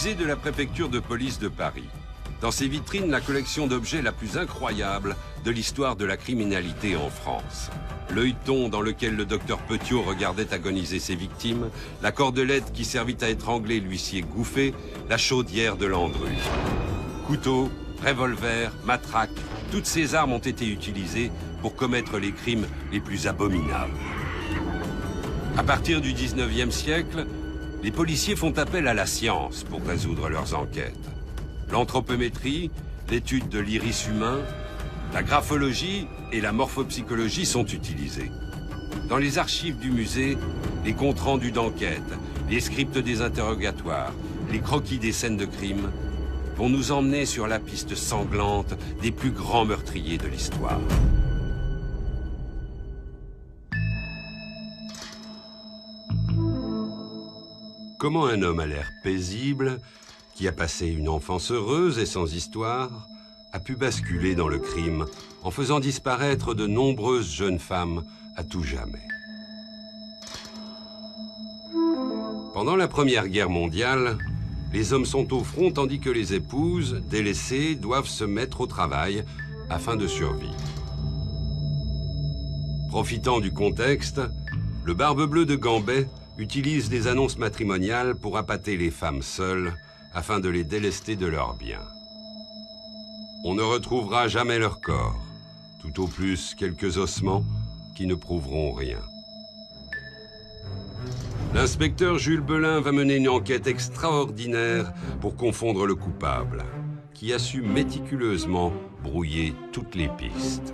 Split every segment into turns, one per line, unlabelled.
musée de la préfecture de police de Paris. Dans ses vitrines, la collection d'objets la plus incroyable de l'histoire de la criminalité en France. L'œilleton dans lequel le docteur Petiot regardait agoniser ses victimes, la cordelette qui servit à étrangler l'huissier Gouffé, la chaudière de Landru. Couteaux, revolvers, matraques, toutes ces armes ont été utilisées pour commettre les crimes les plus abominables. À partir du 19e siècle, les policiers font appel à la science pour résoudre leurs enquêtes. L'anthropométrie, l'étude de l'iris humain, la graphologie et la morphopsychologie sont utilisées. Dans les archives du musée, les comptes rendus d'enquête, les scripts des interrogatoires, les croquis des scènes de crime vont nous emmener sur la piste sanglante des plus grands meurtriers de l'histoire. Comment un homme à l'air paisible, qui a passé une enfance heureuse et sans histoire, a pu basculer dans le crime en faisant disparaître de nombreuses jeunes femmes à tout jamais. Pendant la Première Guerre mondiale, les hommes sont au front tandis que les épouses, délaissées, doivent se mettre au travail afin de survivre. Profitant du contexte, le Barbe-Bleue de Gambet utilise les annonces matrimoniales pour appâter les femmes seules afin de les délester de leurs biens. On ne retrouvera jamais leur corps, tout au plus quelques ossements qui ne prouveront rien. L'inspecteur Jules Belin va mener une enquête extraordinaire pour confondre le coupable, qui a su méticuleusement brouiller toutes les pistes.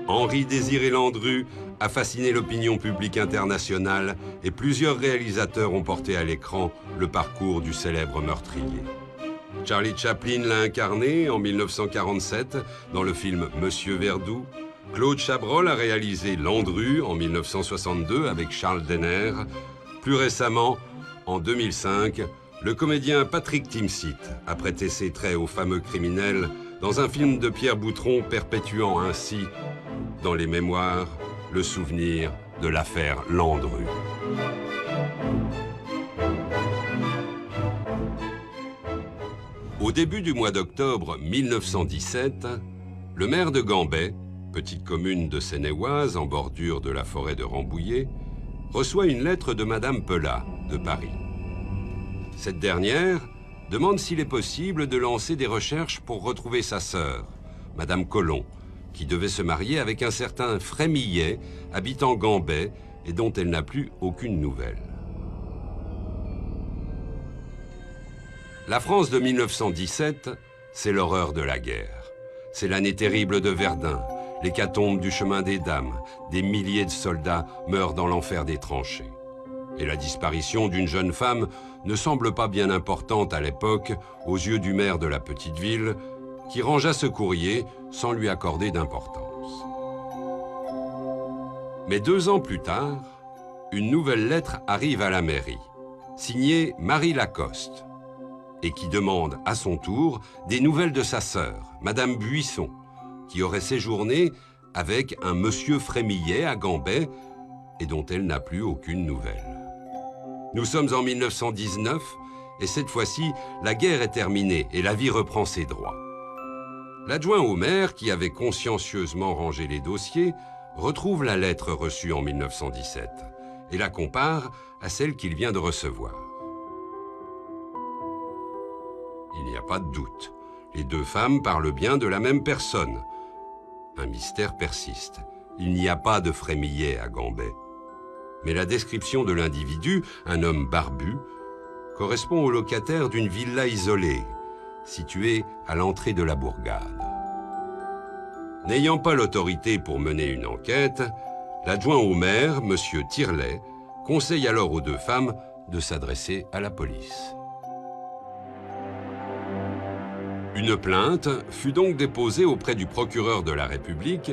Henri-Désiré Landru a fasciné l'opinion publique internationale et plusieurs réalisateurs ont porté à l'écran le parcours du célèbre meurtrier. Charlie Chaplin l'a incarné en 1947 dans le film Monsieur Verdoux. Claude Chabrol a réalisé Landru en 1962 avec Charles Denner. Plus récemment, en 2005, le comédien Patrick Timsit a prêté ses traits au fameux criminel dans un film de Pierre Boutron perpétuant ainsi, dans les mémoires, le souvenir de l'affaire Landru. Au début du mois d'octobre 1917, le maire de Gambet, petite commune de Seine-et-Oise en bordure de la forêt de Rambouillet, reçoit une lettre de Madame Pelat de Paris. Cette dernière demande s'il est possible de lancer des recherches pour retrouver sa sœur, Madame Colomb, qui devait se marier avec un certain Frémillet, habitant Gambet, et dont elle n'a plus aucune nouvelle. La France de 1917, c'est l'horreur de la guerre. C'est l'année terrible de Verdun, l'hécatombe du chemin des Dames, des milliers de soldats meurent dans l'enfer des tranchées. Et la disparition d'une jeune femme ne semble pas bien importante à l'époque aux yeux du maire de la petite ville, qui rangea ce courrier sans lui accorder d'importance. Mais 2 ans plus tard, une nouvelle lettre arrive à la mairie, signée Marie Lacoste, et qui demande à son tour des nouvelles de sa sœur, Madame Buisson, qui aurait séjourné avec un monsieur Frémillet à Gambet et dont elle n'a plus aucune nouvelle. Nous sommes en 1919 et cette fois-ci, la guerre est terminée et la vie reprend ses droits. L'adjoint au maire, qui avait consciencieusement rangé les dossiers, retrouve la lettre reçue en 1917 et la compare à celle qu'il vient de recevoir. Il n'y a pas de doute. Les 2 femmes parlent bien de la même personne. Un mystère persiste. Il n'y a pas de Frémillet à Gambet. Mais la description de l'individu, un homme barbu, correspond au locataire d'une villa isolée, située à l'entrée de la bourgade. N'ayant pas l'autorité pour mener une enquête, l'adjoint au maire, M. Tirlet, conseille alors aux 2 femmes de s'adresser à la police. Une plainte fut donc déposée auprès du procureur de la République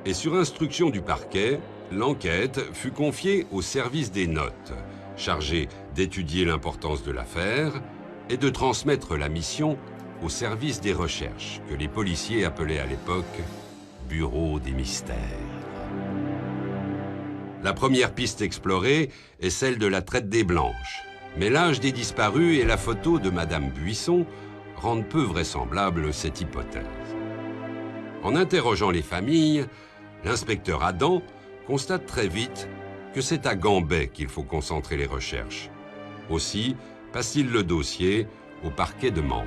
et sur instruction du parquet, l'enquête fut confiée au service des notes, chargé d'étudier l'importance de l'affaire et de transmettre la mission au service des recherches, que les policiers appelaient à l'époque « Bureau des mystères ». La première piste explorée est celle de la traite des Blanches. Mais l'âge des disparus et la photo de Madame Buisson rendent peu vraisemblable cette hypothèse. En interrogeant les familles, l'inspecteur Adam constate très vite que c'est à Gambet qu'il faut concentrer les recherches. Aussi passe-t-il le dossier au parquet de Mantes.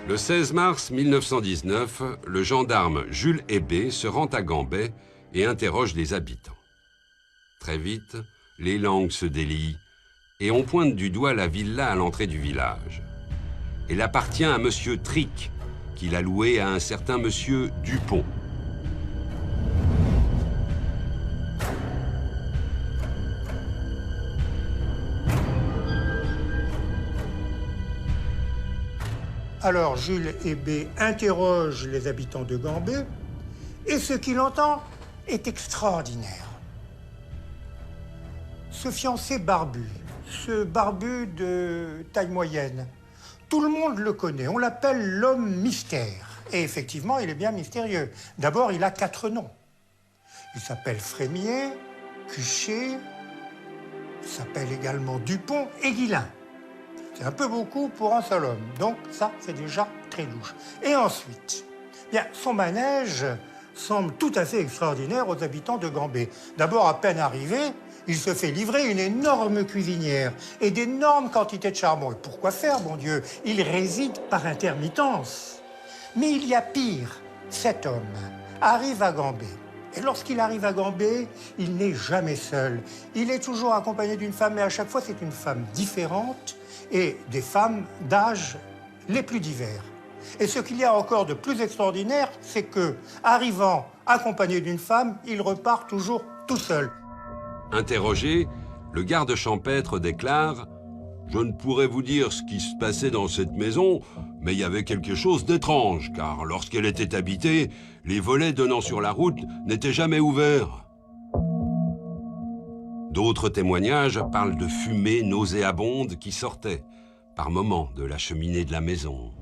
Le 16 mars 1919, le gendarme Jules Hébé se rend à Gambet et interroge les habitants. Très vite, les langues se délient et on pointe du doigt la villa à l'entrée du village. Elle appartient à monsieur Tric, qu'il a louée à un certain monsieur Dupont.
Alors Jules Hébé interroge les habitants de Gambet et ce qu'il entend est extraordinaire. Ce fiancé barbu, ce barbu de taille moyenne, tout le monde le connaît, on l'appelle l'homme mystère. Et effectivement, il est bien mystérieux. D'abord, il a 4 noms. Il s'appelle Frémier, Cuchet, il s'appelle également Dupont et Guillain. C'est un peu beaucoup pour un seul homme, donc ça, c'est déjà très louche. Et ensuite, bien, son manège semble tout à fait extraordinaire aux habitants de Gambet. D'abord, à peine arrivé, il se fait livrer une énorme cuisinière et d'énormes quantités de charbon. Et pourquoi faire, bon Dieu? Il réside par intermittence. Mais il y a pire. Cet homme arrive à Gambet. Et lorsqu'il arrive à Gambet, il n'est jamais seul. Il est toujours accompagné d'une femme, mais à chaque fois, c'est une femme différente et des femmes d'âge les plus divers. Et ce qu'il y a encore de plus extraordinaire, c'est que, arrivant accompagné d'une femme, il repart toujours tout seul.
Interrogé, le garde champêtre déclare « Je ne pourrais vous dire ce qui se passait dans cette maison, mais il y avait quelque chose d'étrange, car lorsqu'elle était habitée, les volets donnant sur la route n'étaient jamais ouverts. » D'autres témoignages parlent de fumée nauséabonde qui sortait, par moments, de la cheminée de la maison.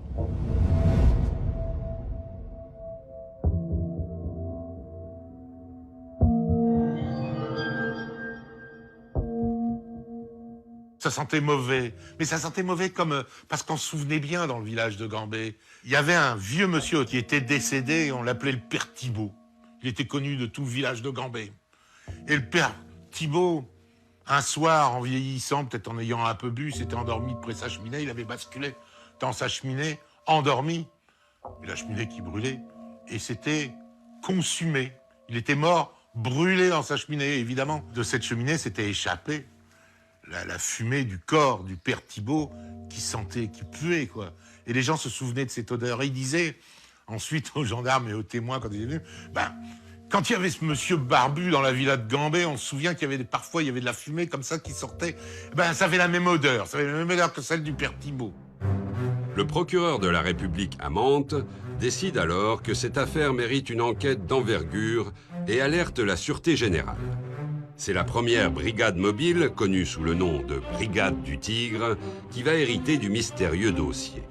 Ça sentait mauvais, mais ça sentait mauvais comme parce qu'on se souvenait bien dans le village de Gambet. Il y avait un vieux monsieur qui était décédé et on l'appelait le père Thibault. Il était connu de tout le village de Gambet. Et le père Thibault, un soir, en vieillissant, peut-être en ayant un peu bu, s'était endormi près de sa cheminée, il avait basculé dans sa cheminée, endormi, et la cheminée qui brûlait, et c'était consumé. Il était mort, brûlé dans sa cheminée. Évidemment, de cette cheminée s'était échappé la fumée du corps du père Thibault qui sentait, qui puait, quoi. Et les gens se souvenaient de cette odeur. Et ils disaient ensuite aux gendarmes et aux témoins quand ils étaient venus, quand il y avait ce monsieur barbu dans la villa de Gambet, on se souvient qu'il y avait parfois il y avait de la fumée comme ça qui sortait. Ça avait la même odeur, ça avait la même odeur que celle du père Thibault.
Le procureur de la République à Mantes décide alors que cette affaire mérite une enquête d'envergure et alerte la Sûreté générale. C'est la première brigade mobile, connue sous le nom de Brigade du Tigre, qui va hériter du mystérieux dossier.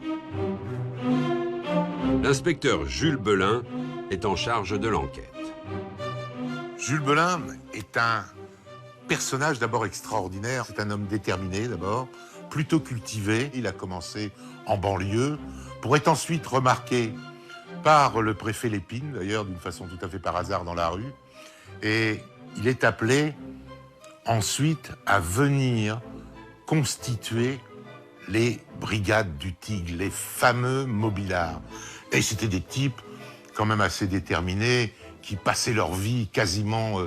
L'inspecteur Jules Belin est en charge de l'enquête.
Jules Belin est un personnage d'abord extraordinaire. C'est un homme déterminé d'abord, plutôt cultivé. Il a commencé en banlieue pour être ensuite remarqué par le préfet Lépine, d'ailleurs d'une façon tout à fait par hasard dans la rue. Et il est appelé ensuite à venir constituer les brigades du Tigre, les fameux mobilards. Et c'était des types quand même assez déterminés, qui passaient leur vie quasiment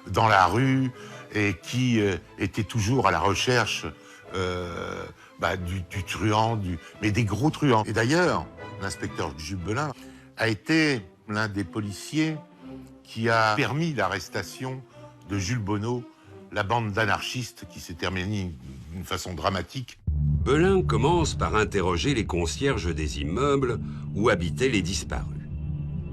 dans la rue et qui étaient toujours à la recherche du truand, mais des gros truands. Et d'ailleurs, l'inspecteur Jules Belin a été l'un des policiers qui a permis l'arrestation de Jules Bonneau, la bande d'anarchistes qui s'est terminée d'une façon dramatique.
Belin commence par interroger les concierges des immeubles où habitaient les disparus.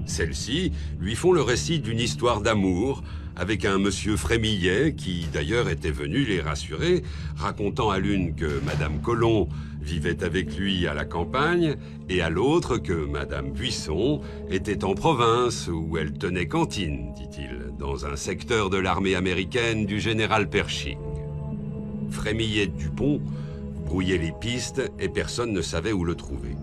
Celles-ci lui font le récit d'une histoire d'amour avec un monsieur Frémillet qui, d'ailleurs, était venu les rassurer, racontant à l'une que Madame Colomb vivait avec lui à la campagne et à l'autre que Madame Buisson était en province où elle tenait cantine, dit-il, dans un secteur de l'armée américaine du général Pershing. Frémillet-Dupont brouillait les pistes et personne ne savait où le trouver.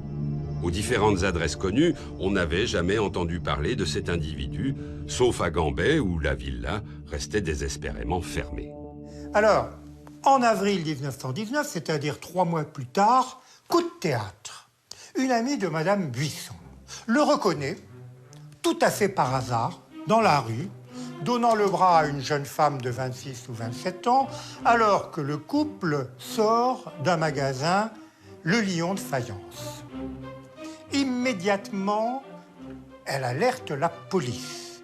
Aux différentes adresses connues, on n'avait jamais entendu parler de cet individu, sauf à Gambet où la villa restait désespérément fermée.
Alors, en avril 1919, c'est-à-dire 3 mois plus tard, coup de théâtre. Une amie de Madame Buisson le reconnaît, tout à fait par hasard, dans la rue, donnant le bras à une jeune femme de 26 ou 27 ans, alors que le couple sort d'un magasin, le Lion de Faïence. Immédiatement, elle alerte la police.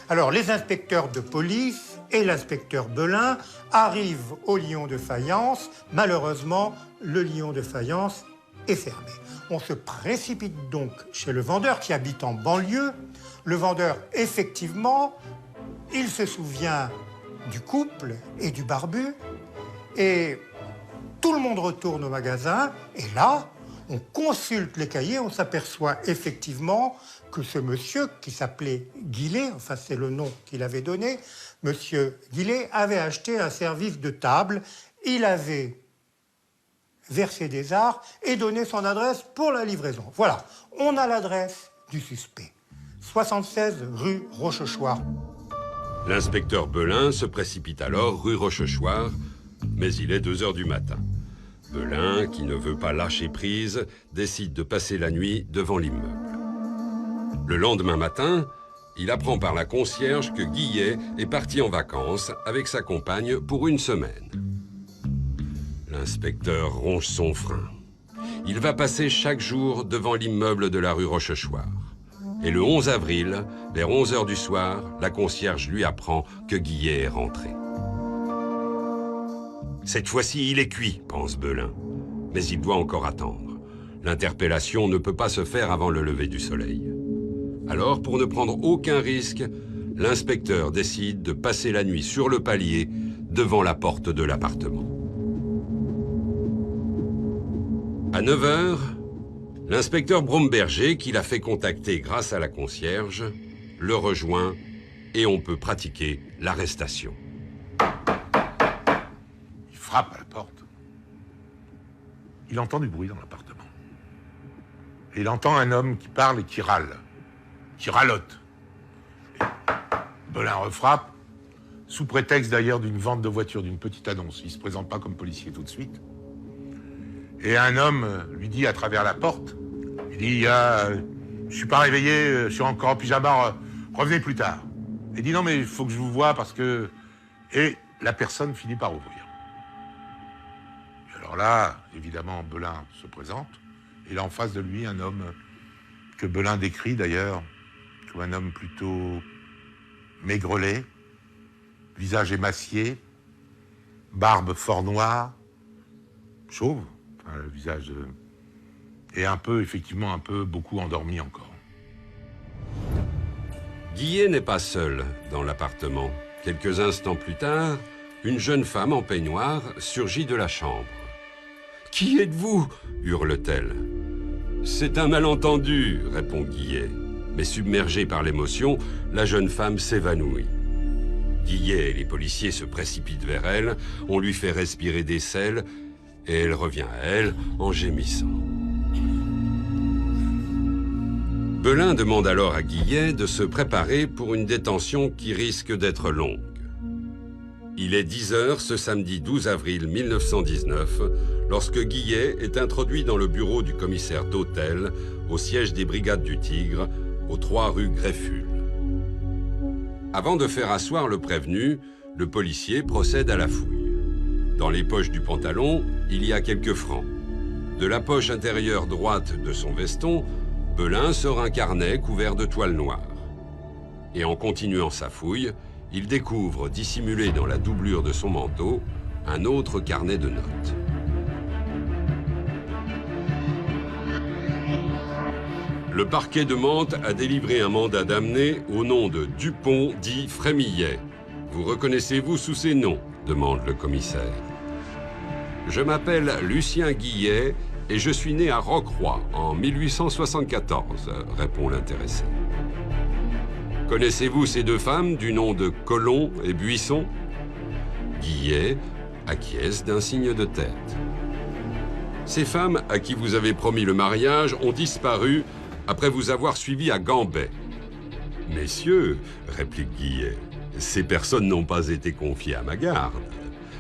Alors, les inspecteurs de police et l'inspecteur Belin arrivent au Lion de Faïence. Malheureusement, le Lion de Faïence est fermé. On se précipite donc chez le vendeur qui habite en banlieue. Le vendeur, effectivement, il se souvient du couple et du barbu. Et tout le monde retourne au magasin. Et là, on consulte les cahiers, on s'aperçoit effectivement que ce monsieur, qui s'appelait Guillet, enfin c'est le nom qu'il avait donné, monsieur Guillet avait acheté un service de table. Il avait versé des arts et donné son adresse pour la livraison. Voilà, on a l'adresse du suspect. 76 rue Rochechouart.
L'inspecteur Belin se précipite alors rue Rochechouart, mais il est 2 heures du matin. Belin, qui ne veut pas lâcher prise, décide de passer la nuit devant l'immeuble. Le lendemain matin, il apprend par la concierge que Guillet est parti en vacances avec sa compagne pour 1 semaine. L'inspecteur ronge son frein. Il va passer chaque jour devant l'immeuble de la rue Rochechouart. Et le 11 avril, vers 11 heures du soir, la concierge lui apprend que Guillet est rentré. Cette fois-ci, il est cuit, pense Belin. Mais il doit encore attendre. L'interpellation ne peut pas se faire avant le lever du soleil. Alors, pour ne prendre aucun risque, l'inspecteur décide de passer la nuit sur le palier devant la porte de l'appartement. À 9 heures, l'inspecteur Bromberger, qui l'a fait contacter grâce à la concierge, le rejoint et on peut pratiquer l'arrestation.
Il frappe à la porte. Il entend du bruit dans l'appartement. Et il entend un homme qui parle et qui râle, qui ralote. Et Belin refrappe, sous prétexte d'ailleurs d'une vente de voiture, d'une petite annonce. Il ne se présente pas comme policier tout de suite. Et un homme lui dit à travers la porte, il dit, je suis pas réveillé, je suis encore en pyjama, revenez plus tard. Il dit, non mais il faut que je vous voie parce que... Et la personne finit par ouvrir. Et alors là, évidemment, Belin se présente. Et là, en face de lui, un homme que Belin décrit d'ailleurs comme un homme plutôt maigrelet, visage émacié, barbe fort noire, chauve, enfin, le visage... et un peu, effectivement, beaucoup endormi encore.
Guillet n'est pas seul dans l'appartement. Quelques instants plus tard, une jeune femme en peignoir surgit de la chambre. « Qui êtes-vous » hurle-t-elle. « C'est un malentendu » répond Guillet. Mais submergée par l'émotion, la jeune femme s'évanouit. Guillet et les policiers se précipitent vers elle, on lui fait respirer des sels, et elle revient à elle en gémissant. Belin demande alors à Guillet de se préparer pour une détention qui risque d'être longue. Il est 10 heures ce samedi 12 avril 1919, lorsque Guillet est introduit dans le bureau du commissaire d'Hôtel, au siège des Brigades du Tigre, aux 3 rue Greffule. Avant de faire asseoir le prévenu, le policier procède à la fouille. Dans les poches du pantalon, il y a quelques francs. De la poche intérieure droite de son veston, Belin sort un carnet couvert de toile noire. Et en continuant sa fouille, il découvre, dissimulé dans la doublure de son manteau, un autre carnet de notes. Le parquet de Mantes a délivré un mandat d'amener au nom de Dupont dit Frémillet. Vous reconnaissez-vous sous ces noms ? Demande le commissaire. Je m'appelle Lucien Guillet et je suis né à Rocroi en 1874, répond l'intéressé. Connaissez-vous ces 2 femmes du nom de Colomb et Buisson ? Guillet acquiesce d'un signe de tête. Ces femmes à qui vous avez promis le mariage ont disparu après vous avoir suivi à Gambais. Messieurs, réplique Guillet, ces personnes n'ont pas été confiées à ma garde.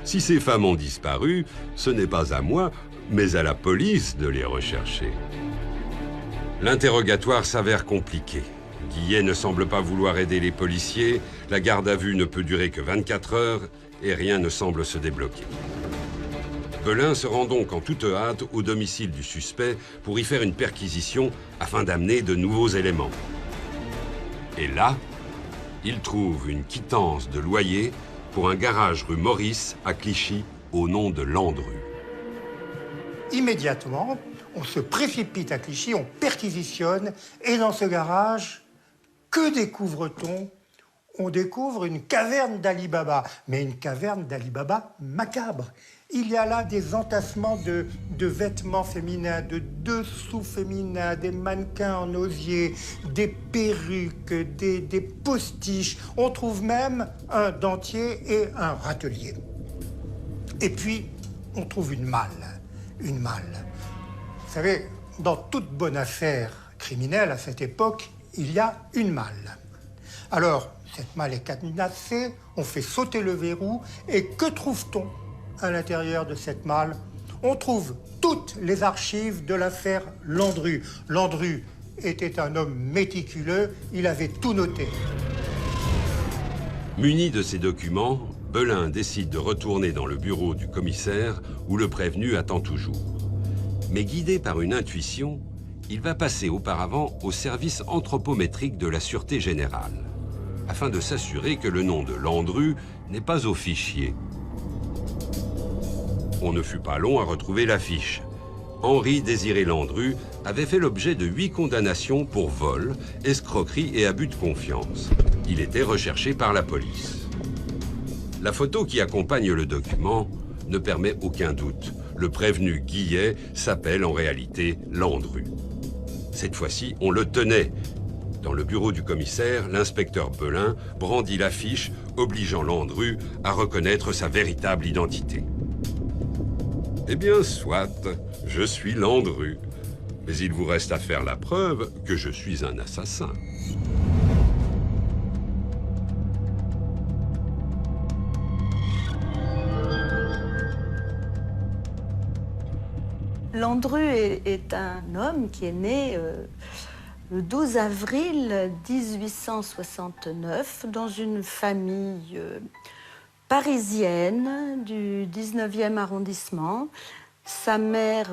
Si ces femmes ont disparu, ce n'est pas à moi, mais à la police de les rechercher. L'interrogatoire s'avère compliqué. Guillet ne semble pas vouloir aider les policiers, la garde à vue ne peut durer que 24 heures et rien ne semble se débloquer. Belin se rend donc en toute hâte au domicile du suspect pour y faire une perquisition afin d'amener de nouveaux éléments. Et là, il trouve une quittance de loyer pour un garage rue Maurice à Clichy au nom de Landru.
Immédiatement, on se précipite à Clichy, on perquisitionne, et dans ce garage, que découvre-t-on? On découvre une caverne d'Ali Baba, mais une caverne d'Ali Baba macabre. Il y a là des entassements de vêtements féminins, de dessous féminins, des mannequins en osier, des perruques, des postiches. On trouve même un dentier et un râtelier. Et puis, on trouve une malle. Une malle. Vous savez, dans toute bonne affaire criminelle à cette époque, il y a une malle. Alors, cette malle est cadenassée, on fait sauter le verrou, et que trouve-t-on à l'intérieur de cette malle? On trouve toutes les archives de l'affaire Landru. Landru était un homme méticuleux, il avait tout noté.
Muni de ces documents, Belin décide de retourner dans le bureau du commissaire où le prévenu attend toujours. Mais guidé par une intuition, il va passer auparavant au service anthropométrique de la Sûreté Générale, afin de s'assurer que le nom de Landru n'est pas au fichier. On ne fut pas long à retrouver l'affiche. Henri-Désiré Landru avait fait l'objet de 8 condamnations pour vol, escroquerie et abus de confiance. Il était recherché par la police. La photo qui accompagne le document ne permet aucun doute. Le prévenu Guillet s'appelle en réalité Landru. Cette fois-ci, on le tenait. Dans le bureau du commissaire, l'inspecteur Belin brandit l'affiche obligeant Landru à reconnaître sa véritable identité. Eh bien, soit, je suis Landru. Mais il vous reste à faire la preuve que je suis un assassin.
Landru est un homme qui est né le 12 avril 1869 dans une famille parisienne du 19e arrondissement. Sa mère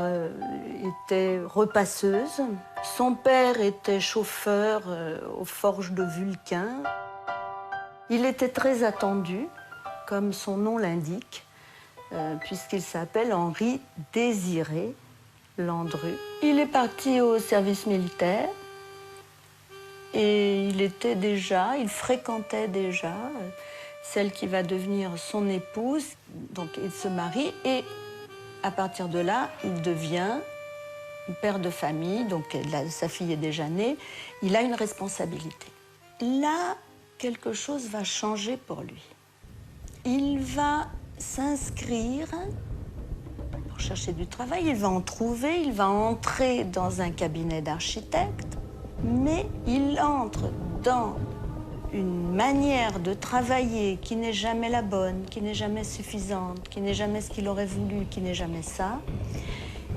était repasseuse, son père était chauffeur aux forges de Vulcain. Il était très attendu, comme son nom l'indique, puisqu'il s'appelle Henri-Désiré Landru. Il est parti au service militaire et il fréquentait déjà celle qui va devenir son épouse. Donc il se marie et à partir de là, il devient père de famille, donc sa fille est déjà née. Il a une responsabilité. Là, quelque chose va changer pour lui. Il va s'inscrire pour chercher du travail, il va en trouver, il va entrer dans un cabinet d'architecte, mais il entre dans une manière de travailler qui n'est jamais la bonne, qui n'est jamais suffisante, qui n'est jamais ce qu'il aurait voulu, qui n'est jamais ça.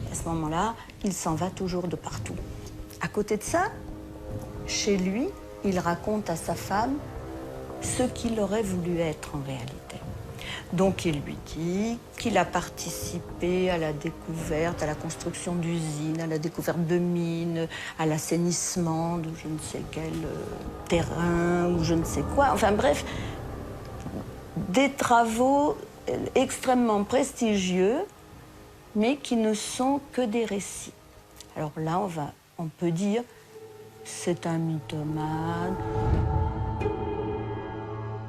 Et à ce moment-là, il s'en va toujours de partout. À côté de ça, chez lui, il raconte à sa femme ce qu'il aurait voulu être en réalité. Donc il lui dit qu'il a participé à la découverte, à la construction d'usines, à la découverte de mines, à l'assainissement de je ne sais quel terrain ou je ne sais quoi. Enfin bref, des travaux extrêmement prestigieux, mais qui ne sont que des récits. Alors là, on peut dire c'est un mythomane.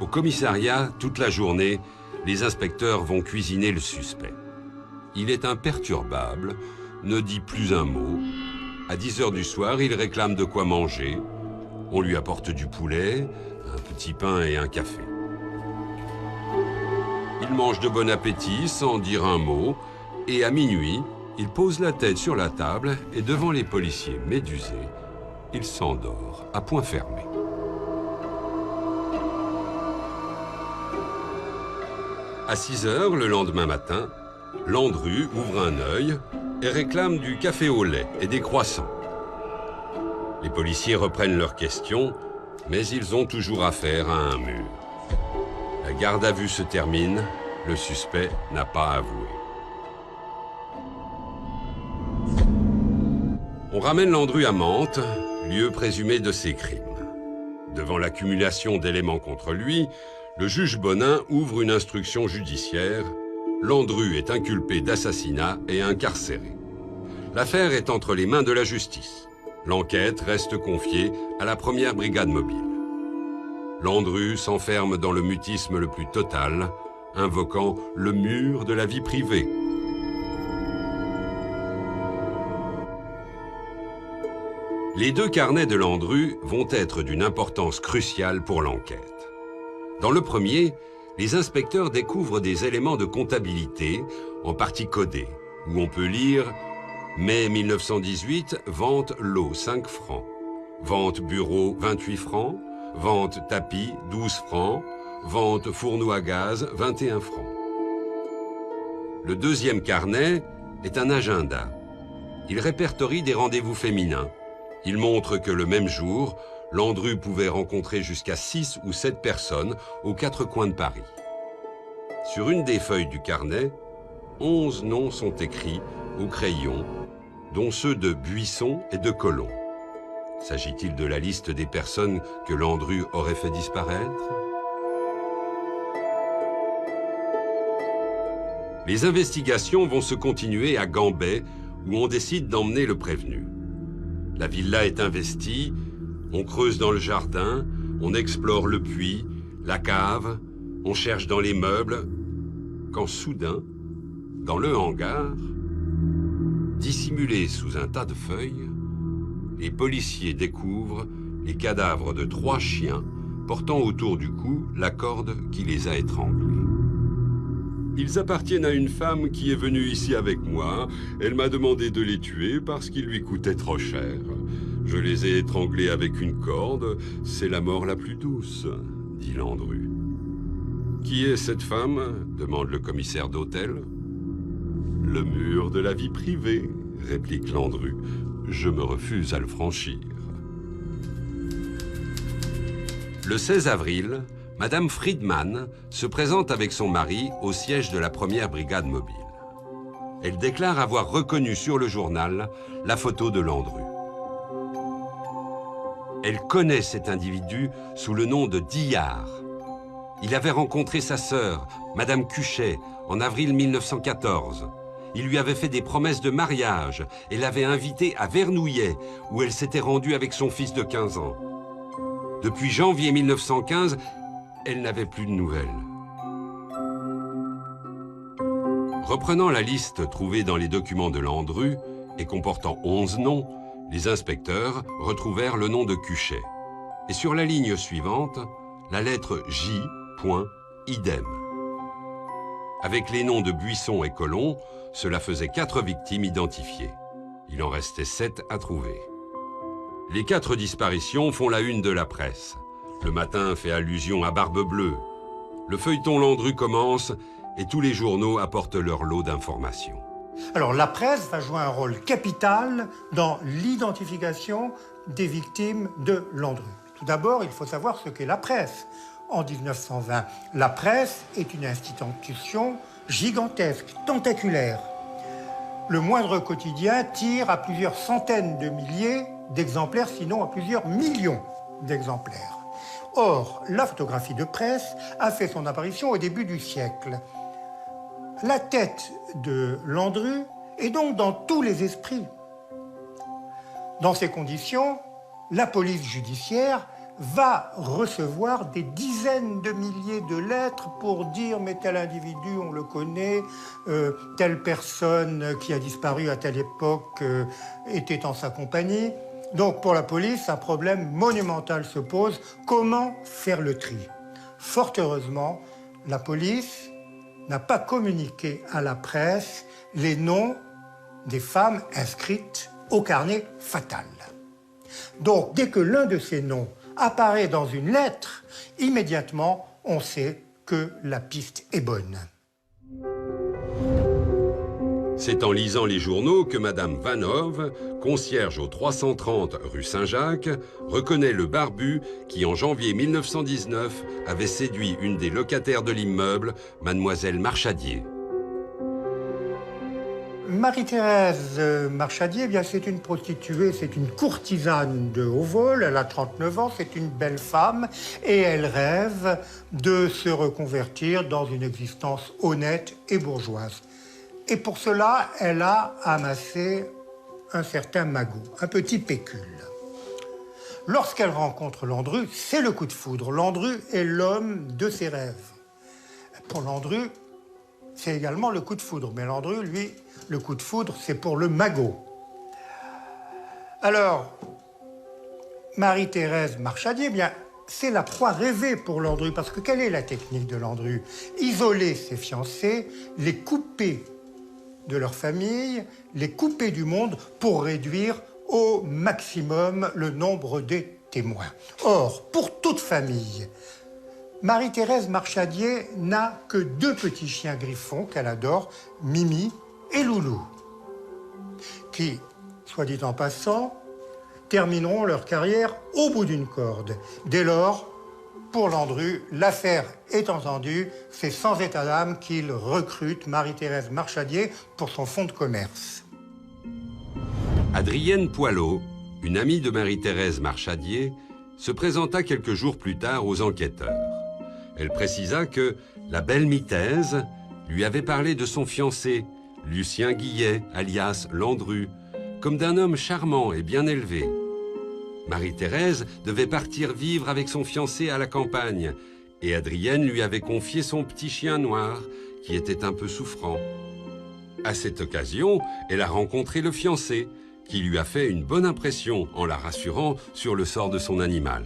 Au commissariat, toute la journée, les inspecteurs vont cuisiner le suspect. Il est imperturbable, ne dit plus un mot. À 10 h du soir, il réclame de quoi manger. On lui apporte du poulet, un petit pain et un café. Il mange de bon appétit sans dire un mot, et à minuit, il pose la tête sur la table et devant les policiers médusés, il s'endort à poing fermé. À 6 heures, le lendemain matin, Landru ouvre un œil et réclame du café au lait et des croissants. Les policiers reprennent leurs questions, mais ils ont toujours affaire à un mur. La garde à vue se termine, le suspect n'a pas avoué. On ramène Landru à Mantes, lieu présumé de ses crimes. Devant l'accumulation d'éléments contre lui, le juge Bonin ouvre une instruction judiciaire. Landru est inculpé d'assassinat et incarcéré. L'affaire est entre les mains de la justice. L'enquête reste confiée à la première brigade mobile. Landru s'enferme dans le mutisme le plus total, invoquant le mur de la vie privée. Les 2 carnets de Landru vont être d'une importance cruciale pour l'enquête. Dans le premier, les inspecteurs découvrent des éléments de comptabilité, en partie codés, où on peut lire « Mai 1918, vente lot 5 francs, vente bureau 28 francs, vente tapis 12 francs, vente fourneau à gaz 21 francs ». Le deuxième carnet est un agenda. Il répertorie des rendez-vous féminins. Il montre que le même jour, Landru pouvait rencontrer jusqu'à 6 ou 7 personnes aux 4 coins de Paris. Sur une des feuilles du carnet, 11 noms sont écrits au crayon, dont ceux de Buisson et de Colomb. S'agit-il de la liste des personnes que Landru aurait fait disparaître? Les investigations vont se continuer à Gambais, où on décide d'emmener le prévenu. La villa est investie, on creuse dans le jardin, on explore le puits, la cave, on cherche dans les meubles, quand soudain, dans le hangar, dissimulés sous un tas de feuilles, les policiers découvrent les cadavres de 3 chiens portant autour du cou la corde qui les a étranglés. Ils appartiennent à une femme qui est venue ici avec moi. Elle m'a demandé de les tuer parce qu'ils lui coûtaient trop cher. Je les ai étranglés avec une corde. C'est la mort la plus douce, dit Landru. Qui est cette femme? Demande le commissaire d'hôtel. Le mur de la vie privée, réplique Landru. Je me refuse à le franchir. Le 16 avril, Madame Friedman se présente avec son mari au siège de la première brigade mobile. Elle déclare avoir reconnu sur le journal la photo de Landru. Elle connaît cet individu sous le nom de Dillard. Il avait rencontré sa sœur, Madame Cuchet, en avril 1914. Il lui avait fait des promesses de mariage et l'avait invitée à Vernouillet, où elle s'était rendue avec son fils de 15 ans. Depuis janvier 1915, elle n'avait plus de nouvelles. Reprenant la liste trouvée dans les documents de Landru et comportant 11 noms, les inspecteurs retrouvèrent le nom de Cuchet. Et sur la ligne suivante, la lettre J. idem. Avec les noms de Buisson et Colomb, cela faisait 4 victimes identifiées. Il en restait 7 à trouver. Les 4 disparitions font la une de la presse. Le Matin fait allusion à Barbe Bleue. Le feuilleton Landru commence et tous les journaux apportent leur lot d'informations.
Alors la presse va jouer un rôle capital dans l'identification des victimes de Landru. Tout d'abord, il faut savoir ce qu'est la presse. En 1920, la presse est une institution gigantesque, tentaculaire. Le moindre quotidien tire à plusieurs centaines de milliers d'exemplaires, sinon à plusieurs millions d'exemplaires. Or, la photographie de presse a fait son apparition au début du siècle. La tête de Landru est donc dans tous les esprits. Dans ces conditions, la police judiciaire va recevoir des dizaines de milliers de lettres pour dire « mais tel individu, on le connaît, telle personne qui a disparu à telle époque était en sa compagnie ». Donc pour la police, un problème monumental se pose. Comment faire le tri? Fort heureusement, la police n'a pas communiqué à la presse les noms des femmes inscrites au carnet fatal. Donc, dès que l'un de ces noms apparaît dans une lettre, immédiatement, on sait que la piste est bonne.
C'est en lisant les journaux que Madame Vanhove, concierge au 330 rue Saint-Jacques, reconnaît le barbu qui, en janvier 1919, avait séduit une des locataires de l'immeuble, Mademoiselle Marchadier.
Marie-Thérèse Marchadier, eh bien, c'est une prostituée, c'est une courtisane de haut vol, elle a 39 ans, c'est une belle femme et elle rêve de se reconvertir dans une existence honnête et bourgeoise. Et pour cela, elle a amassé un certain magot, un petit pécule. Lorsqu'elle rencontre Landru, c'est le coup de foudre. Landru est l'homme de ses rêves. Pour Landru, c'est également le coup de foudre. Mais Landru, lui, le coup de foudre, c'est pour le magot. Alors, Marie-Thérèse Marchadier, eh bien, c'est la proie rêvée pour Landru. Parce que quelle est la technique de Landru? Isoler ses fiancés, les couper de leur famille, les couper du monde pour réduire au maximum le nombre des témoins. Or, pour toute famille, Marie-Thérèse Marchadier n'a que 2 petits chiens griffons qu'elle adore, Mimi et Loulou, qui, soit dit en passant, termineront leur carrière au bout d'une corde. Dès lors, pour Landru, l'affaire est entendue, c'est sans état d'âme qu'il recrute Marie-Thérèse Marchadier pour son fonds de commerce.
Adrienne Poilot, une amie de Marie-Thérèse Marchadier, se présenta quelques jours plus tard aux enquêteurs. Elle précisa que la belle Mitaise lui avait parlé de son fiancé, Lucien Guillet, alias Landru, comme d'un homme charmant et bien élevé. Marie-Thérèse devait partir vivre avec son fiancé à la campagne et Adrienne lui avait confié son petit chien noir qui était un peu souffrant. À cette occasion, elle a rencontré le fiancé qui lui a fait une bonne impression en la rassurant sur le sort de son animal.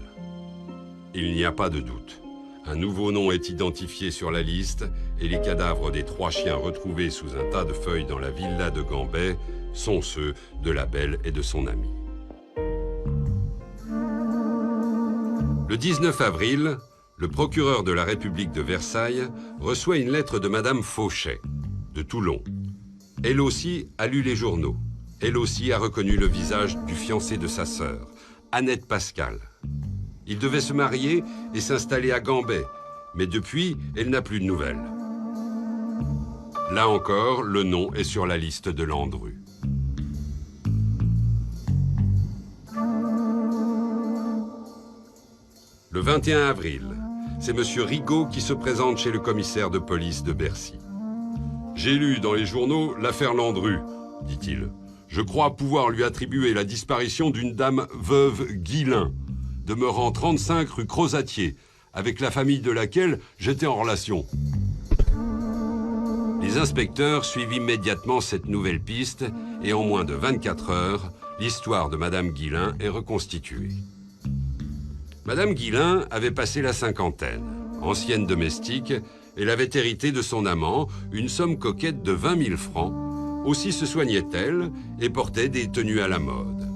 Il n'y a pas de doute. Un nouveau nom est identifié sur la liste et les cadavres des 3 chiens retrouvés sous un tas de feuilles dans la villa de Gambet sont ceux de la belle et de son ami. Le 19 avril, le procureur de la République de Versailles reçoit une lettre de Madame Fauchet, de Toulon. Elle aussi a lu les journaux. Elle aussi a reconnu le visage du fiancé de sa sœur, Annette Pascal. Ils devaient se marier et s'installer à Gambet, mais depuis, elle n'a plus de nouvelles. Là encore, le nom est sur la liste de Landru. Le 21 avril, c'est M. Rigaud qui se présente chez le commissaire de police de Bercy. « J'ai lu dans les journaux l'affaire Landru, dit-il. Je crois pouvoir lui attribuer la disparition d'une dame veuve Guillain, demeurant 35 rue Crozatier, avec la famille de laquelle j'étais en relation. » Les inspecteurs suivent immédiatement cette nouvelle piste et en moins de 24 heures, l'histoire de Madame Guillain est reconstituée. Madame Guillain avait passé la cinquantaine. Ancienne domestique, elle avait hérité de son amant une somme coquette de 20 000 francs. Aussi se soignait-elle et portait des tenues à la mode.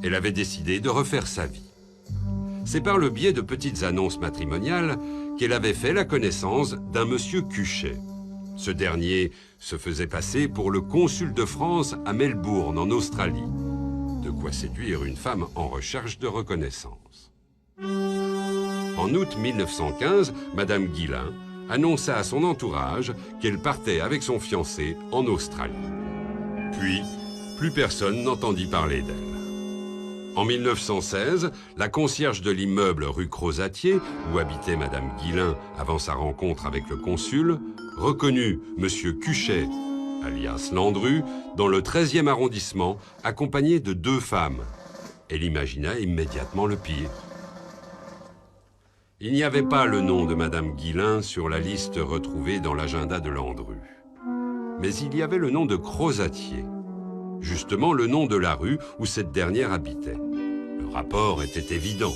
Elle avait décidé de refaire sa vie. C'est par le biais de petites annonces matrimoniales qu'elle avait fait la connaissance d'un monsieur Cuchet. Ce dernier se faisait passer pour le consul de France à Melbourne, en Australie. De quoi séduire une femme en recherche de reconnaissance. En août 1915, Madame Guillain annonça à son entourage qu'elle partait avec son fiancé en Australie. Puis, plus personne n'entendit parler d'elle. En 1916, la concierge de l'immeuble rue Crozatier, où habitait Madame Guillain avant sa rencontre avec le consul, reconnut Monsieur Cuchet, alias Landru, dans le 13e arrondissement, accompagné de 2 femmes. Elle imagina immédiatement le pire. Il n'y avait pas le nom de Madame Guillain sur la liste retrouvée dans l'agenda de Landru. Mais il y avait le nom de Crozatier, justement le nom de la rue où cette dernière habitait. Le rapport était évident.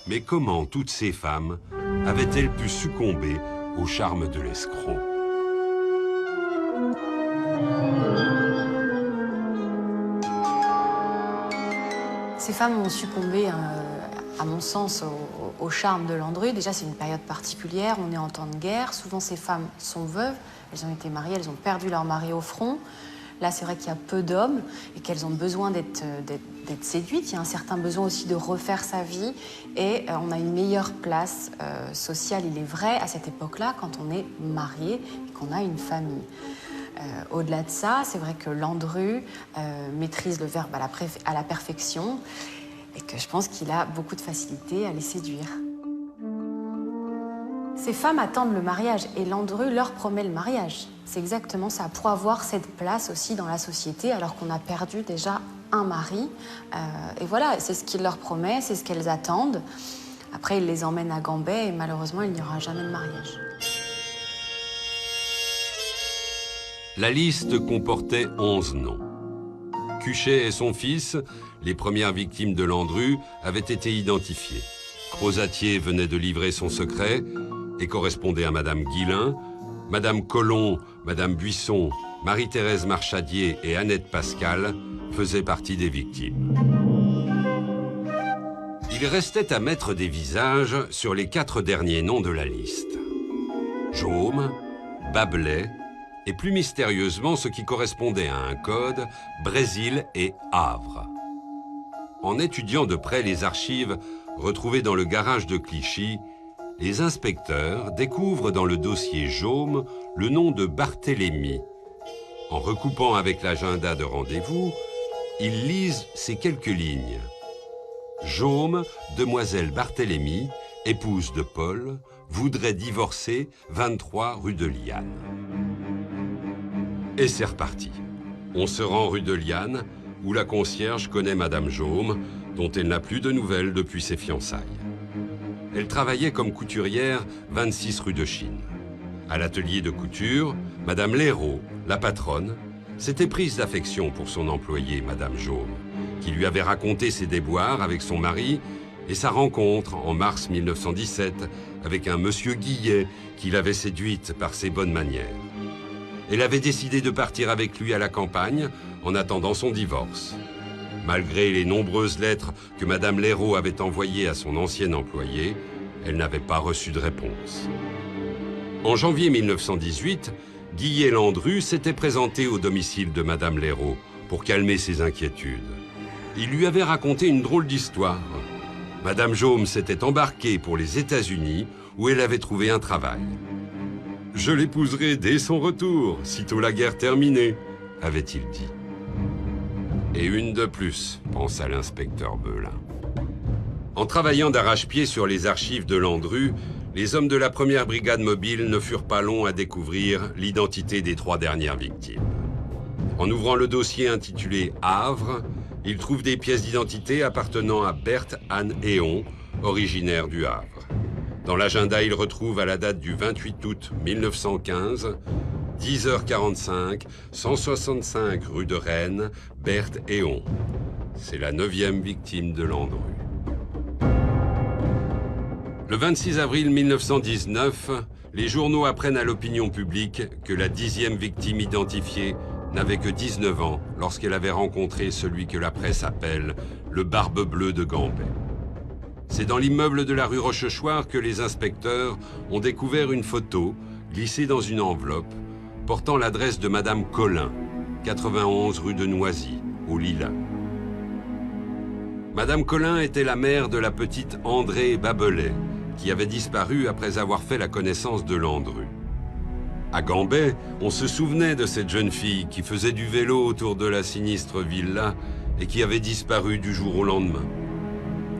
Mais comment toutes ces femmes avaient-elles pu succomber au charme de l'escroc.
Ces femmes ont succombé, à mon sens, au charme de Landru. Déjà, c'est une période particulière, on est en temps de guerre. Souvent, ces femmes sont veuves, elles ont été mariées, elles ont perdu leur mari au front. Là, c'est vrai qu'il y a peu d'hommes et qu'elles ont besoin d'être séduites. Il y a un certain besoin aussi de refaire sa vie et on a une meilleure place sociale, il est vrai, à cette époque-là, quand on est marié et qu'on a une famille. Au-delà de ça, c'est vrai que Landru maîtrise le verbe à la perfection et que je pense qu'il a beaucoup de facilité à les séduire. Ces femmes attendent le mariage et Landru leur promet le mariage. C'est exactement ça, pour avoir cette place aussi dans la société alors qu'on a perdu déjà un mari. Et voilà, c'est ce qu'il leur promet, c'est ce qu'elles attendent. Après, il les emmène à Gambais et malheureusement, il n'y aura jamais de mariage.
La liste comportait 11 noms. Cuchet et son fils, les premières victimes de Landru, avaient été identifiés. Crozatier venait de livrer son secret et correspondait à Madame Guillain. Madame Colomb, Madame Buisson, Marie-Thérèse Marchadier et Annette Pascal faisaient partie des victimes. Il restait à mettre des visages sur les 4 derniers noms de la liste. Jaume, Babelais, et plus mystérieusement ce qui correspondait à un code, Brésil et Havre. En étudiant de près les archives retrouvées dans le garage de Clichy, les inspecteurs découvrent dans le dossier Jaume le nom de Barthélemy. En recoupant avec l'agenda de rendez-vous, ils lisent ces quelques lignes. Jaume, demoiselle Barthélemy, épouse de Paul, voudrait divorcer 23 rue de Liane. Et c'est reparti. On se rend rue de Liane, où la concierge connaît Madame Jaume, dont elle n'a plus de nouvelles depuis ses fiançailles. Elle travaillait comme couturière 26 rue de Chine. À l'atelier de couture, Madame Léraud, la patronne, s'était prise d'affection pour son employée, Madame Jaume, qui lui avait raconté ses déboires avec son mari et sa rencontre en mars 1917 avec un monsieur Guillet qui l'avait séduite par ses bonnes manières. Elle avait décidé de partir avec lui à la campagne en attendant son divorce. Malgré les nombreuses lettres que Madame Léraud avait envoyées à son ancien employé, elle n'avait pas reçu de réponse. En janvier 1918, Guillet Landru s'était présenté au domicile de Madame Léraud pour calmer ses inquiétudes. Il lui avait raconté une drôle d'histoire. Madame Jaume s'était embarquée pour les États-Unis où elle avait trouvé un travail. « Je l'épouserai dès son retour, sitôt la guerre terminée », avait-il dit. Et une de plus, pensa l'inspecteur Belin. En travaillant d'arrache-pied sur les archives de Landru, les hommes de la première brigade mobile ne furent pas longs à découvrir l'identité des 3 dernières victimes. En ouvrant le dossier intitulé « Havre », ils trouvent des pièces d'identité appartenant à Berthe Anne Héon, originaire du Havre. Dans l'agenda, ils retrouvent à la date du 28 août 1915, 10h45, 165 rue de Rennes, Berthe Héon. C'est la 9e victime de Landru. Le 26 avril 1919, les journaux apprennent à l'opinion publique que la 10e victime identifiée n'avait que 19 ans lorsqu'elle avait rencontré celui que la presse appelle le Barbe Bleue de Gambais. C'est dans l'immeuble de la rue Rochechouart que les inspecteurs ont découvert une photo glissée dans une enveloppe portant l'adresse de Madame Colin, 91 rue de Noisy, au Lilas. Madame Colin était la mère de la petite Andrée Babelais, qui avait disparu après avoir fait la connaissance de Landru. À Gambais, on se souvenait de cette jeune fille qui faisait du vélo autour de la sinistre villa et qui avait disparu du jour au lendemain.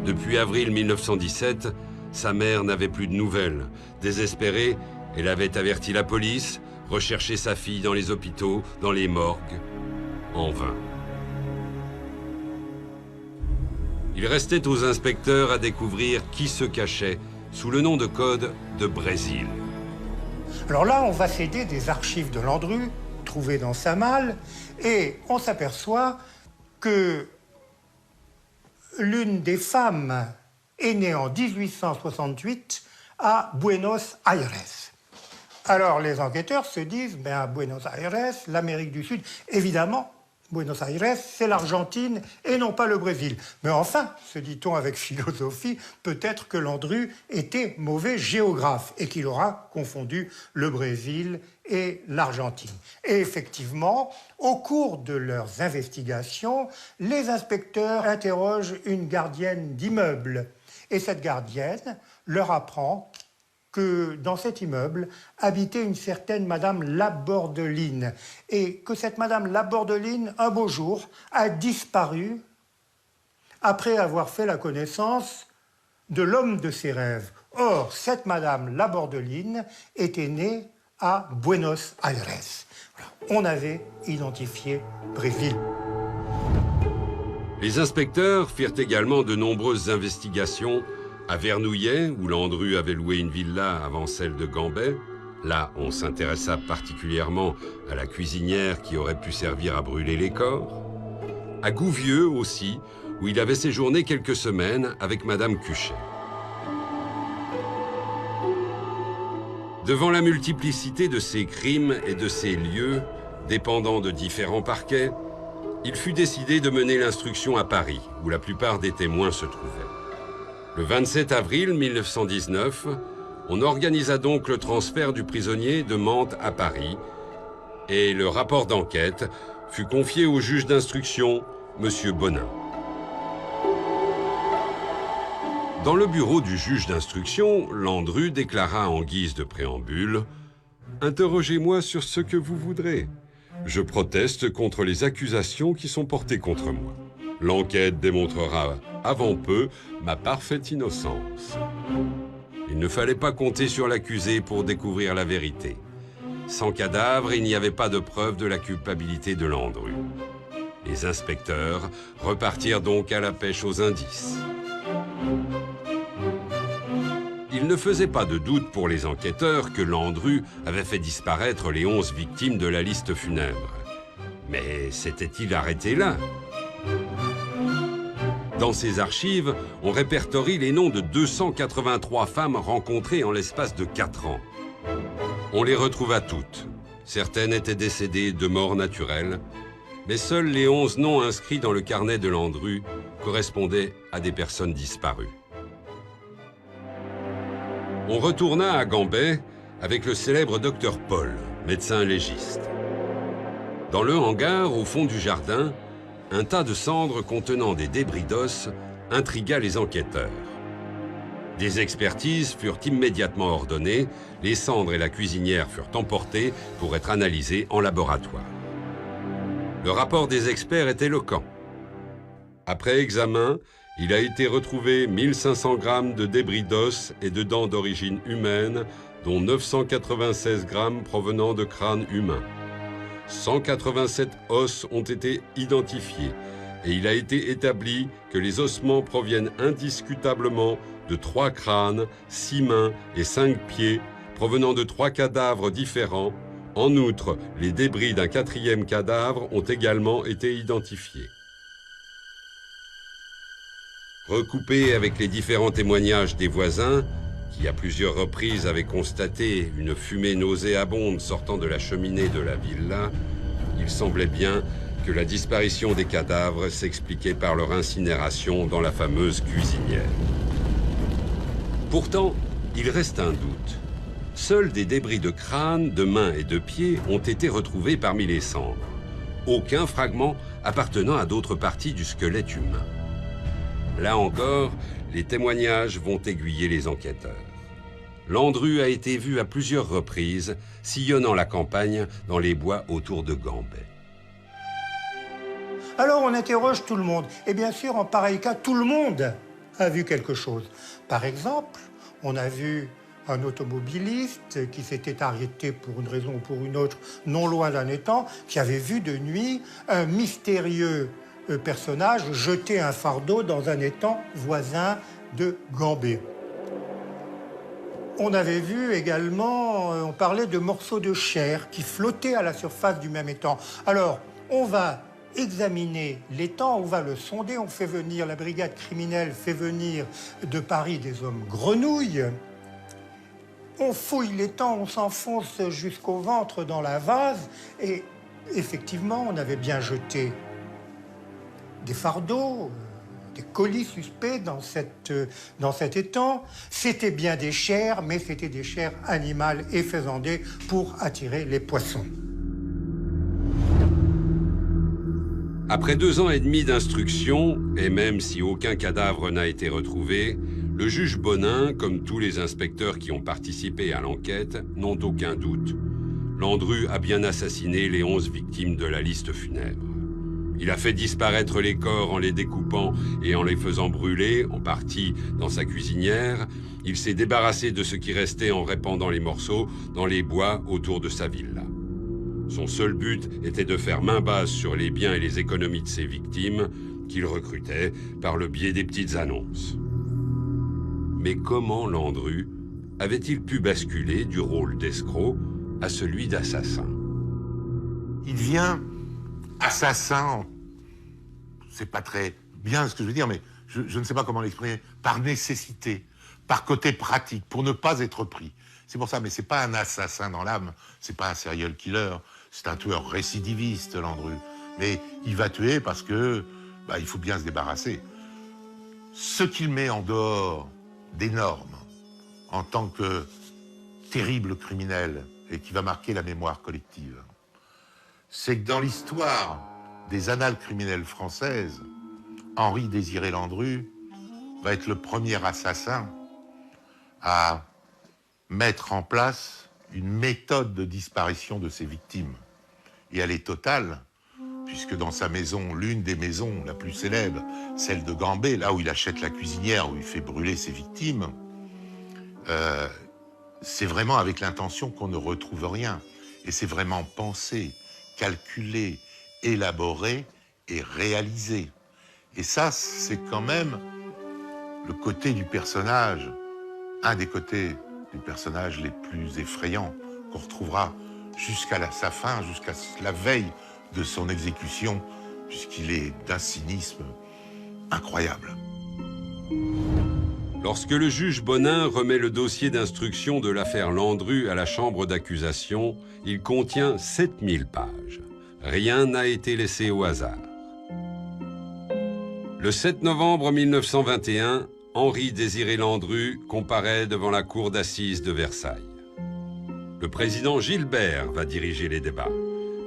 Depuis avril 1917, sa mère n'avait plus de nouvelles. Désespérée, elle avait averti la police, recherché sa fille dans les hôpitaux, dans les morgues, en vain. Il restait aux inspecteurs à découvrir qui se cachait sous le nom de code de Brésil.
Alors là, on va s'aider des archives de Landru, trouvées dans sa malle, et on s'aperçoit que l'une des femmes est née en 1868 à Buenos Aires. Alors les enquêteurs se disent, ben, à Buenos Aires, l'Amérique du Sud, évidemment, Buenos Aires, c'est l'Argentine et non pas le Brésil. Mais enfin, se dit-on avec philosophie, peut-être que Landru était mauvais géographe et qu'il aura confondu le Brésil et l'Argentine. Et effectivement, au cours de leurs investigations, les inspecteurs interrogent une gardienne d'immeuble. Et cette gardienne leur apprend que dans cet immeuble habitait une certaine Madame Labordeline et que cette Madame Labordeline, un beau jour, a disparu après avoir fait la connaissance de l'homme de ses rêves. Or, cette Madame Labordeline était née à Buenos Aires. Voilà. On avait identifié Brésil.
Les inspecteurs firent également de nombreuses investigations à Vernouillet, où Landru avait loué une villa avant celle de Gambet. Là, on s'intéressa particulièrement à la cuisinière qui aurait pu servir à brûler les corps. À Gouvieux aussi, où il avait séjourné quelques semaines avec Madame Cuchet. Devant la multiplicité de ces crimes et de ces lieux, dépendant de différents parquets, il fut décidé de mener l'instruction à Paris, où la plupart des témoins se trouvaient. Le 27 avril 1919, on organisa donc le transfert du prisonnier de Mantes à Paris et le rapport d'enquête fut confié au juge d'instruction, M. Bonin. Dans le bureau du juge d'instruction, Landru déclara en guise de préambule « Interrogez-moi sur ce que vous voudrez. Je proteste contre les accusations qui sont portées contre moi. L'enquête démontrera avant peu ma parfaite innocence. » Il ne fallait pas compter sur l'accusé pour découvrir la vérité. Sans cadavre, il n'y avait pas de preuve de la culpabilité de Landru. Les inspecteurs repartirent donc à la pêche aux indices. Il ne faisait pas de doute pour les enquêteurs que Landru avait fait disparaître les 11 victimes de la liste funèbre. Mais s'était-il arrêté là ? Dans ses archives, on répertorie les noms de 283 femmes rencontrées en l'espace de 4 ans. On les retrouva toutes. Certaines étaient décédées de mort naturelle, mais seuls les 11 noms inscrits dans le carnet de Landru correspondaient à des personnes disparues. On retourna à Gambet avec le célèbre docteur Paul, médecin légiste. Dans le hangar, au fond du jardin, un tas de cendres contenant des débris d'os intrigua les enquêteurs. Des expertises furent immédiatement ordonnées, les cendres et la cuisinière furent emportées pour être analysées en laboratoire. Le rapport des experts est éloquent. Après examen, il a été retrouvé 1500 grammes de débris d'os et de dents d'origine humaine, dont 996 grammes provenant de crânes humains. 187 os ont été identifiés et il a été établi que les ossements proviennent indiscutablement de 3 crânes, 6 mains et 5 pieds provenant de 3 cadavres différents. En outre, les débris d'un 4e cadavre ont également été identifiés. Recoupés avec les différents témoignages des voisins, qui à plusieurs reprises avaient constaté une fumée nauséabonde sortant de la cheminée de la villa, il semblait bien que la disparition des cadavres s'expliquait par leur incinération dans la fameuse cuisinière. Pourtant, il reste un doute. Seuls des débris de crâne, de mains et de pieds ont été retrouvés parmi les cendres. Aucun fragment appartenant à d'autres parties du squelette humain. Là encore, les témoignages vont aiguiller les enquêteurs. Landru a été vu à plusieurs reprises, sillonnant la campagne dans les bois autour de Gambet.
Alors on interroge tout le monde. Et bien sûr, en pareil cas, tout le monde a vu quelque chose. Par exemple, on a vu un automobiliste qui s'était arrêté pour une raison ou pour une autre, non loin d'un étang, qui avait vu de nuit un mystérieux personnage jeter un fardeau dans un étang voisin de Gambet. On avait vu également, on parlait de morceaux de chair qui flottaient à la surface du même étang. Alors, on va examiner l'étang, on va le sonder, on fait venir, la brigade criminelle fait venir de Paris des hommes grenouilles. on fouille les temps, on s'enfonce jusqu'au ventre dans la vase, et effectivement, on avait bien jeté des fardeaux, des colis suspects dans cet étang. C'était bien des chairs, mais c'était des chairs animales et faisandées pour attirer les poissons.
Après 2 ans et demi d'instruction, et même si aucun cadavre n'a été retrouvé, le juge Bonin, comme tous les inspecteurs qui ont participé à l'enquête, n'ont aucun doute. Landru a bien assassiné les 11 victimes de la liste funèbre. Il a fait disparaître les corps en les découpant et en les faisant brûler, en partie dans sa cuisinière. Il s'est débarrassé de ce qui restait en répandant les morceaux dans les bois autour de sa villa. Son seul but était de faire main basse sur les biens et les économies de ses victimes, qu'il recrutait par le biais des petites annonces. Mais comment Landru avait-il pu basculer du rôle d'escroc à celui d'assassin?
Il devient assassin, c'est pas très bien ce que je veux dire, mais je ne sais pas comment l'exprimer, par nécessité, par côté pratique, pour ne pas être pris. C'est pour ça, mais c'est pas un assassin dans l'âme, c'est pas un serial killer, c'est un tueur récidiviste, Landru. Mais il va tuer parce que, il faut bien se débarrasser. Ce qu'il met en dehors des normes, en tant que terrible criminel, et qui va marquer la mémoire collective, c'est que dans l'histoire des annales criminelles françaises, Henri-Désiré Landru va être le premier assassin à mettre en place une méthode de disparition de ses victimes. Et elle est totale, puisque dans sa maison, l'une des maisons la plus célèbre, celle de Gambé, là où il achète la cuisinière, où il fait brûler ses victimes, c'est vraiment avec l'intention qu'on ne retrouve rien. Et c'est vraiment pensé, calculé, élaboré et réalisé. Et ça, c'est quand même le côté du personnage, un des côtés du personnage les plus effrayants qu'on retrouvera jusqu'à sa fin, jusqu'à la veille de son exécution, puisqu'il est d'un cynisme incroyable.
Lorsque le juge Bonin remet le dossier d'instruction de l'affaire Landru à la chambre d'accusation, il contient 7000 pages. Rien n'a été laissé au hasard. Le 7 novembre 1921, Henri-Désiré Landru comparaît devant la cour d'assises de Versailles. Le président Gilbert va diriger les débats.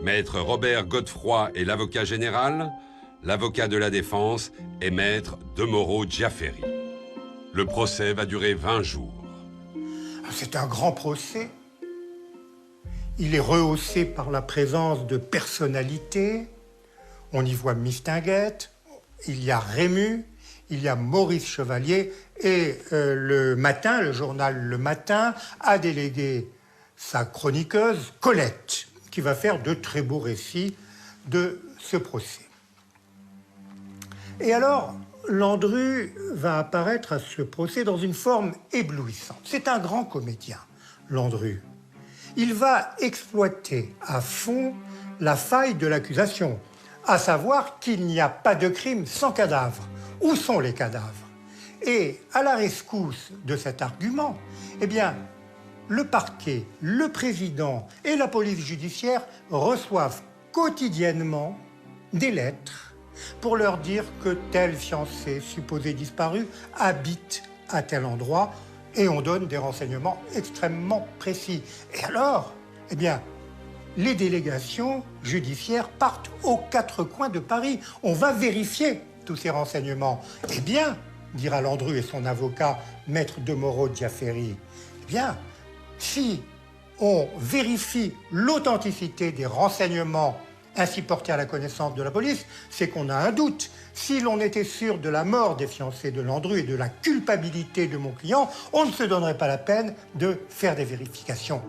Maître Robert Godefroy est l'avocat général. L'avocat de la défense est maître Demoro Giafferi. Le procès va durer 20 jours.
C'est un grand procès. Il est rehaussé par la présence de personnalités. On y voit Mistinguett, il y a Rému, il y a Maurice Chevalier, et le matin, le journal Le Matin, a délégué sa chroniqueuse, Colette, qui va faire de très beaux récits de ce procès. Et alors, Landru va apparaître à ce procès dans une forme éblouissante. C'est un grand comédien, Landru. Il va exploiter à fond la faille de l'accusation, à savoir qu'il n'y a pas de crime sans cadavre. Où sont les cadavres? Et à la rescousse de cet argument, eh bien, le parquet, le président et la police judiciaire reçoivent quotidiennement des lettres pour leur dire que tel fiancé supposé disparu habite à tel endroit, et on donne des renseignements extrêmement précis. Et alors, eh bien, les délégations judiciaires partent aux 4 coins de Paris. On va vérifier tous ces renseignements. Eh bien, dira Landru et son avocat, maître Demoro Giafferi, eh bien, si on vérifie l'authenticité des renseignements ainsi portés à la connaissance de la police, c'est qu'on a un doute. Si l'on était sûr de la mort des fiancés de Landru et de la culpabilité de mon client, on ne se donnerait pas la peine de faire des vérifications.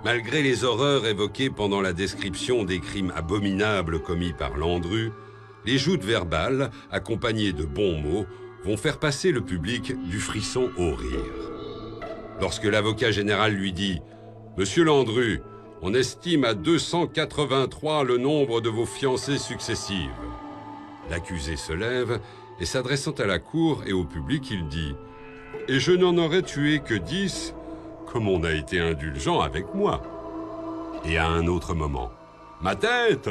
Malgré les horreurs évoquées pendant la description des crimes abominables commis par Landru, les joutes verbales, accompagnées de bons mots, vont faire passer le public du frisson au rire. Lorsque l'avocat général lui dit « Monsieur Landru, on estime à 283 le nombre de vos fiancées successives », l'accusé se lève et s'adressant à la cour et au public, il dit « Et je n'en aurais tué que 10, comme on a été indulgent avec moi. Et à un autre moment, ma tête!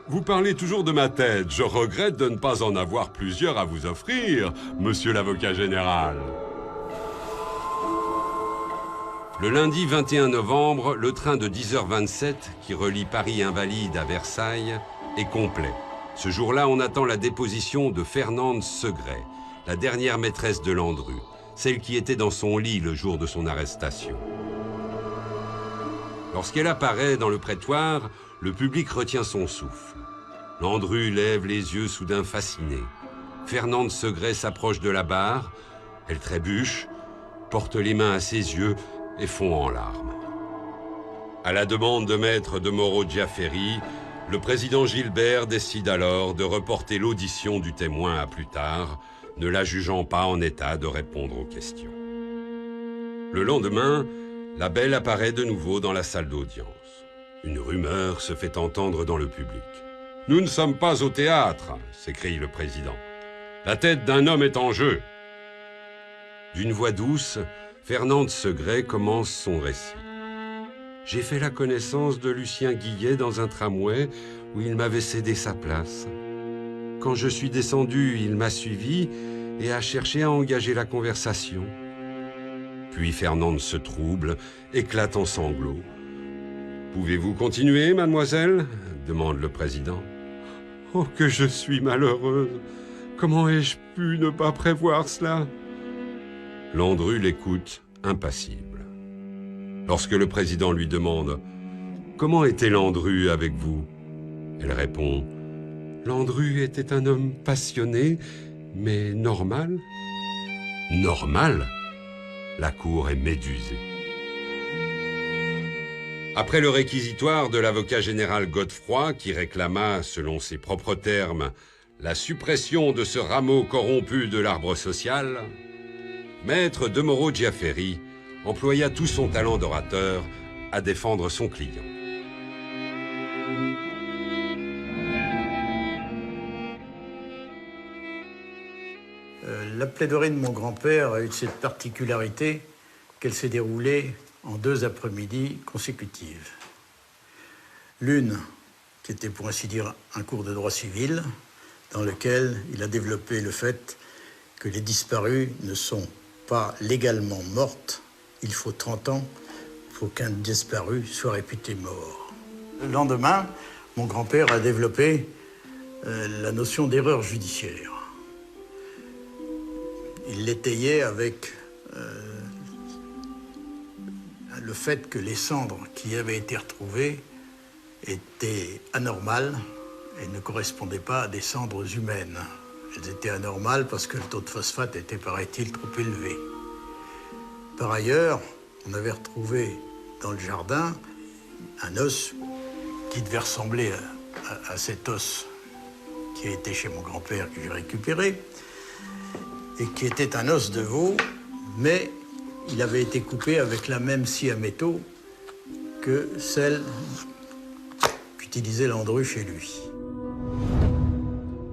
Vous parlez toujours de ma tête. Je regrette de ne pas en avoir plusieurs à vous offrir, monsieur l'avocat général. Le lundi 21 novembre, le train de 10h27 qui relie Paris Invalides à Versailles est complet. Ce jour-là, on attend la déposition de Fernande Segret, la dernière maîtresse de Landru, celle qui était dans son lit le jour de son arrestation. Lorsqu'elle apparaît dans le prétoire, le public retient son souffle. Landru lève les yeux soudain fasciné. Fernande Segret s'approche de la barre, elle trébuche, porte les mains à ses yeux et fond en larmes. À la demande de maître de Moreau-Diaferry, le président Gilbert décide alors de reporter l'audition du témoin à plus tard, ne la jugeant pas en état de répondre aux questions. Le lendemain, la belle apparaît de nouveau dans la salle d'audience. Une rumeur se fait entendre dans le public. « Nous ne sommes pas au théâtre !» s'écrie le président. « La tête d'un homme est en jeu !» D'une voix douce, Fernande Segret commence son récit. « J'ai fait la connaissance de Lucien Guillet dans un tramway où il m'avait cédé sa place. Quand je suis descendu, il m'a suivi et a cherché à engager la conversation. » Puis Fernande se trouble, éclate en sanglots. « Pouvez-vous continuer, mademoiselle ?» demande le président. « Oh, que je suis malheureuse! Comment ai-je pu ne pas prévoir cela ?» Landru l'écoute, impassible. Lorsque le président lui demande « Comment était Landru avec vous ?» elle répond « Landru était un homme passionné, mais normal. » Normal ? La cour est médusée. Après le réquisitoire de l'avocat général Godefroy, qui réclama, selon ses propres termes, la suppression de ce rameau corrompu de l'arbre social, maître de Moreau-Diaferry employa tout son talent d'orateur à défendre son client.
La plaidoirie de mon grand-père a eu cette particularité qu'elle s'est déroulée en 2 après-midi consécutives. L'une, qui était pour ainsi dire un cours de droit civil, dans lequel il a développé le fait que les disparues ne sont pas légalement mortes. Il faut 30 ans pour qu'un disparu soit réputé mort. Le lendemain, mon grand-père a développé la notion d'erreur judiciaire. Il l'étayait avec le fait que les cendres qui avaient été retrouvées étaient anormales et ne correspondaient pas à des cendres humaines. Elles étaient anormales parce que le taux de phosphate était, paraît-il, trop élevé. Par ailleurs, on avait retrouvé dans le jardin un os qui devait ressembler à cet os qui a été chez mon grand-père, que j'ai récupéré, et qui était un os de veau, mais il avait été coupé avec la même scie à métaux que celle qu'utilisait Landru chez lui.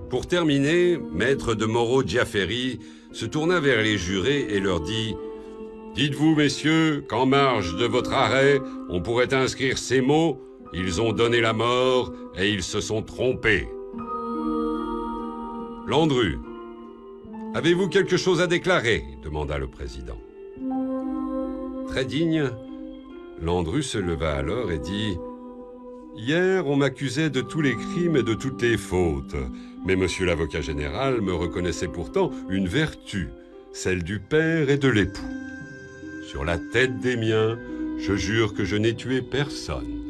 Pour terminer, maître de Moreau-Diaferry se tourna vers les jurés et leur dit « Dites-vous, messieurs, qu'en marge de votre arrêt, on pourrait inscrire ces mots « Ils ont donné la mort et ils se sont trompés ». Landru, avez-vous quelque chose à déclarer ? demanda le président. Très digne, Landru se leva alors et dit « Hier, on m'accusait de tous les crimes et de toutes les fautes. Mais monsieur l'avocat général me reconnaissait pourtant une vertu, celle du père et de l'époux. Sur la tête des miens, je jure que je n'ai tué personne. »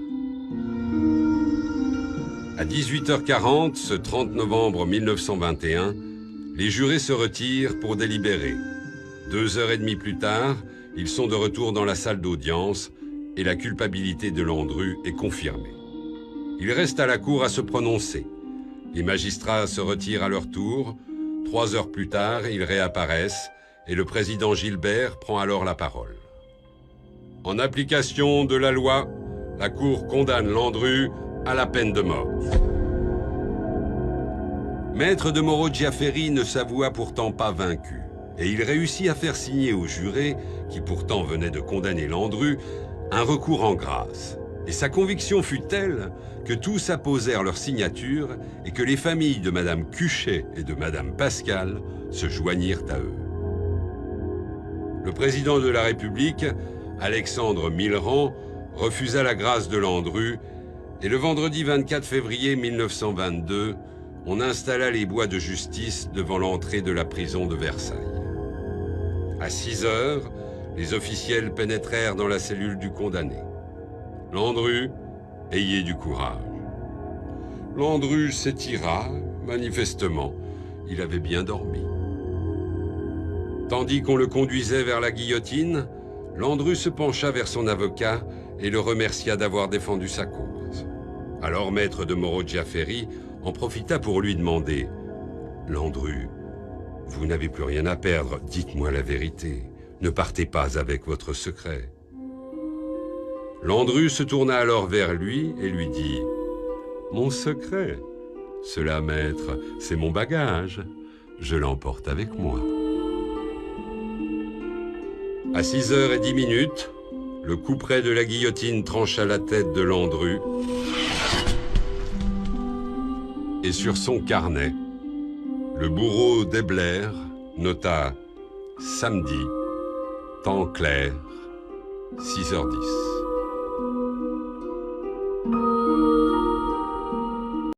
À 18h40, ce 30 novembre 1921, les jurés se retirent pour délibérer. 2h30 plus tard, ils sont de retour dans la salle d'audience et la culpabilité de Landru est confirmée. Il reste à la cour à se prononcer. Les magistrats se retirent à leur tour. 3 heures plus tard, ils réapparaissent et le président Gilbert prend alors la parole. En application de la loi, la cour condamne Landru à la peine de mort. Maître de Moreau-Diaferry ne s'avoua pourtant pas vaincu. et il réussit à faire signer aux jurés, qui pourtant venaient de condamner Landru, un recours en grâce. Et sa conviction fut telle que tous apposèrent leur signature et que les familles de Madame Cuchet et de Madame Pascal se joignirent à eux. Le président de la République, Alexandre Millerand, refusa la grâce de Landru et le vendredi 24 février 1922, on installa les bois de justice devant l'entrée de la prison de Versailles. À 6 heures, les officiels pénétrèrent dans la cellule du condamné. Landru, ayez du courage. Landru s'étira, manifestement, il avait bien dormi. Tandis qu'on le conduisait vers la guillotine, Landru se pencha vers son avocat et le remercia d'avoir défendu sa cause. Alors maître de Moreau-Giafferi en profita pour lui demander « Landru, vous n'avez plus rien à perdre, dites-moi la vérité. Ne partez pas avec votre secret. » Landru se tourna alors vers lui et lui dit « Mon secret, cela, maître, c'est mon bagage. Je l'emporte avec moi. » À 6h10, le couperet de la guillotine trancha la tête de Landru. Et sur son carnet, le bourreau d'Ebler nota « Samedi, temps clair, 6h10 ».